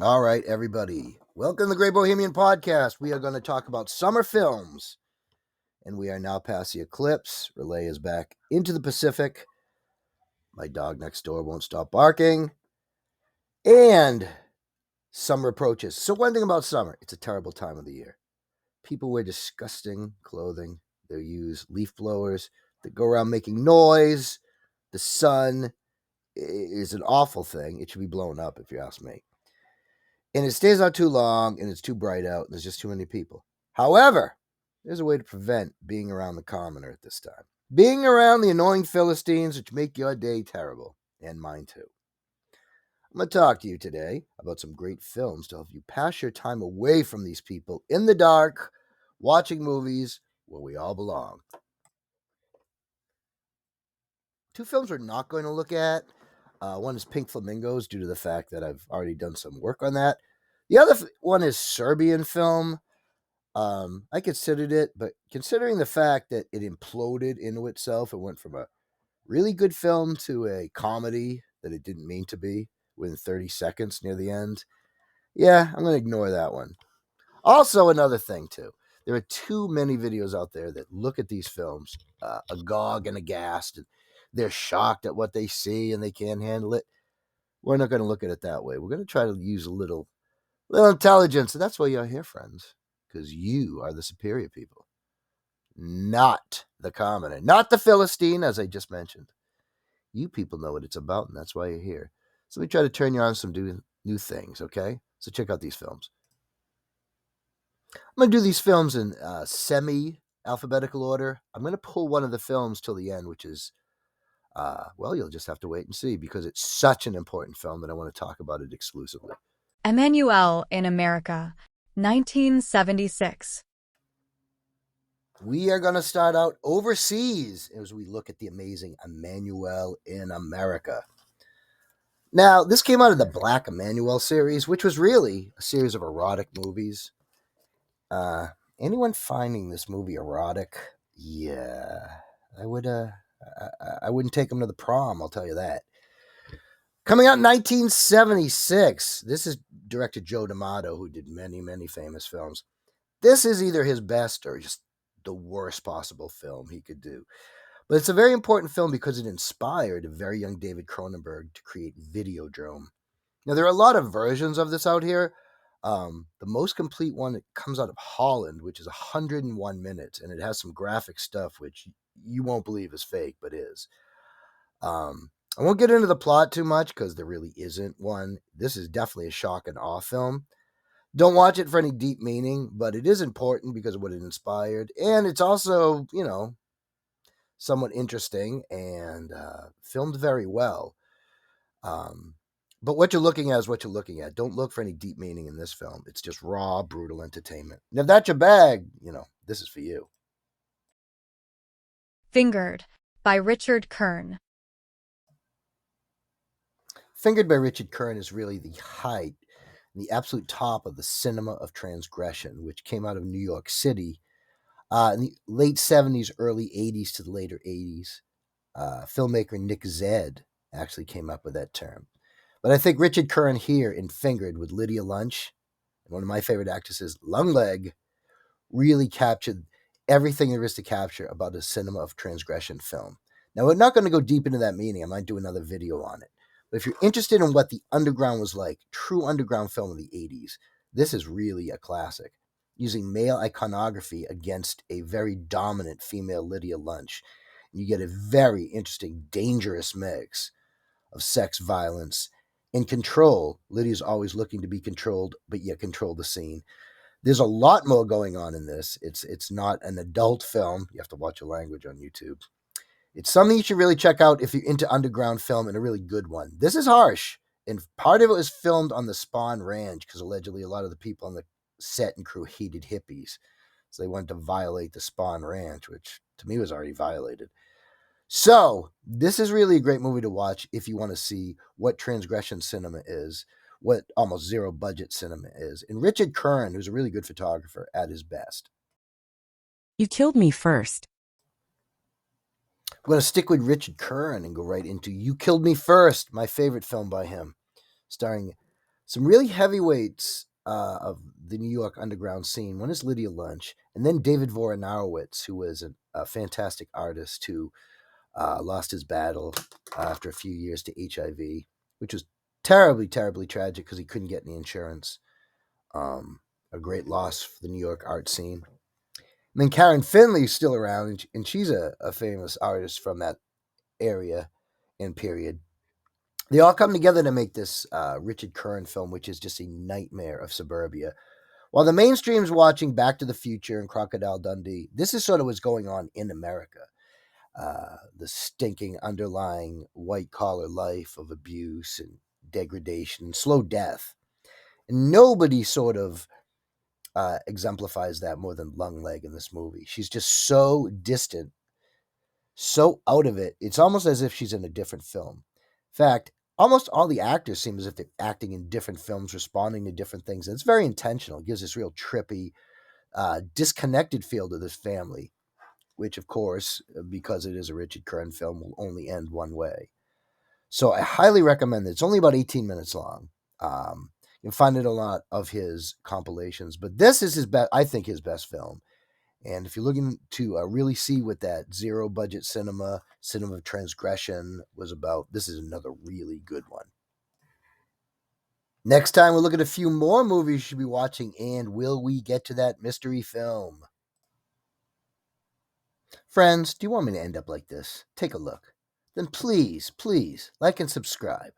All right, everybody. Welcome to the Great Bohemian podcast. We are going to talk about summer films. And we are now past the eclipse. Relay is back into the Pacific. My dog next door won't stop barking. And summer approaches. So one thing about summer, it's a terrible time of the year. People wear disgusting clothing. They use leaf blowers. They go around making noise. The sun is an awful thing. It should be blown up, if you ask me. And it stays out too long, and it's too bright out, and there's just too many people. However, there's a way to prevent being around the commoner at this time. Being around the annoying Philistines, which make your day terrible, and mine too. I'm going to talk to you today about some great films to help you pass your time away from these people in the dark, watching movies where we all belong. Two films we're not going to look at. One is Pink Flamingos, due to the fact that I've already done some work on that. The other one is Serbian film. I considered it, but considering the fact that it imploded into itself, it went from a really good film to a comedy that it didn't mean to be within 30 seconds near the end. Yeah, I'm going to ignore that one. Also, another thing, too. There are too many videos out there that look at these films agog and aghast. And they're shocked at what they see and they can't handle it. We're not going to look at it that way. We're going to try to use a little intelligence. And that's why you're here, friends, because you are the superior people, not the commoner, not the Philistine, as I just mentioned. You people know what it's about, and that's why you're here. So we try to turn you on some new things, okay? So check out these films. I'm going to do these films in semi-alphabetical order. I'm going to pull one of the films till the end, which is, you'll just have to wait and see, because it's such an important film that I want to talk about it exclusively. Emmanuel in America, 1976. We are going to start out overseas as we look at the amazing Emmanuel in America. Now, this came out of the Black Emmanuel series, which was really a series of erotic movies. Anyone finding this movie erotic? Yeah, I wouldn't take them to the prom, I'll tell you that. Coming out in 1976, this is director Joe D'Amato, who did many, many famous films. This is either his best or just the worst possible film he could do. But it's a very important film because it inspired a very young David Cronenberg to create Videodrome. Now, there are a lot of versions of this out here. The most complete one comes out of Holland, which is 101 minutes, and it has some graphic stuff which you won't believe is fake, but is. I won't get into the plot too much because there really isn't one. This is definitely a shock and awe film. Don't watch it for any deep meaning, but it is important because of what it inspired. And it's also, somewhat interesting and filmed very well. But what you're looking at is what you're looking at. Don't look for any deep meaning in this film. It's just raw, brutal entertainment. And if that's your bag, this is for you. Fingered by Richard Kern. Fingered by Richard Kern is really the height, the absolute top of the cinema of transgression, which came out of New York City in the late 70s, early 80s to the later 80s. Filmmaker Nick Zed actually came up with that term. But I think Richard Kern here in Fingered with Lydia Lunch, and one of my favorite actresses, Lungleg, really captured everything there is to capture about a cinema of transgression film. Now, we're not going to go deep into that meaning. I might do another video on it. But if you're interested in what the underground was like, true underground film of the 80s, this is really a classic, using male iconography against a very dominant female Lydia Lunch. You get a very interesting, dangerous mix of sex, violence, and control. Lydia's always looking to be controlled, but yet control the scene. There's a lot more going on in this. It's not an adult film. You have to watch your language on YouTube. It's something you should really check out if you're into underground film, and a really good one. This is harsh, and part of it was filmed on the Spawn Ranch because allegedly a lot of the people on the set and crew hated hippies. So they wanted to violate the Spawn Ranch, which to me was already violated. So this is really a great movie to watch if you want to see what transgression cinema is, what almost zero budget cinema is. And Richard Kern, who's a really good photographer, at his best. You killed me first. I'm going to stick with Richard Kern and go right into You Killed Me First, my favorite film by him, starring Some really heavyweights of the New York underground scene. One is Lydia Lunch, and then David Voronarowitz, who was a fantastic artist who lost his battle after a few years to HIV, which was terribly, terribly tragic because he couldn't get any insurance. A great loss for the New York art scene. And then Karen Finley's still around, and she's a famous artist from that area and period. They all come together to make this Richard Curran film, which is just a nightmare of suburbia. While the mainstream's watching Back to the Future and Crocodile Dundee, this is sort of what's going on in America. The stinking underlying white collar life of abuse and degradation and slow death. And nobody sort of exemplifies that more than Lungleg in this movie. She's just so distant, so out of it. It's almost as if she's in a different film. In fact, almost all the actors seem as if they're acting in different films, responding to different things. And it's very intentional. It gives this real trippy, disconnected feel to this family, which, of course, because it is a Richard Curran film, will only end one way. So I highly recommend it. It's only about 18 minutes long. You can find it a lot of his compilations, but this is his best. I think his best film. And if you're looking to really see what that zero budget cinema of transgression was about, this is another really good one. Next time, we'll look at a few more movies you should be watching, and will we get to that mystery film? Friends, do you want me to end up like this? Take a look. Then please, please like and subscribe.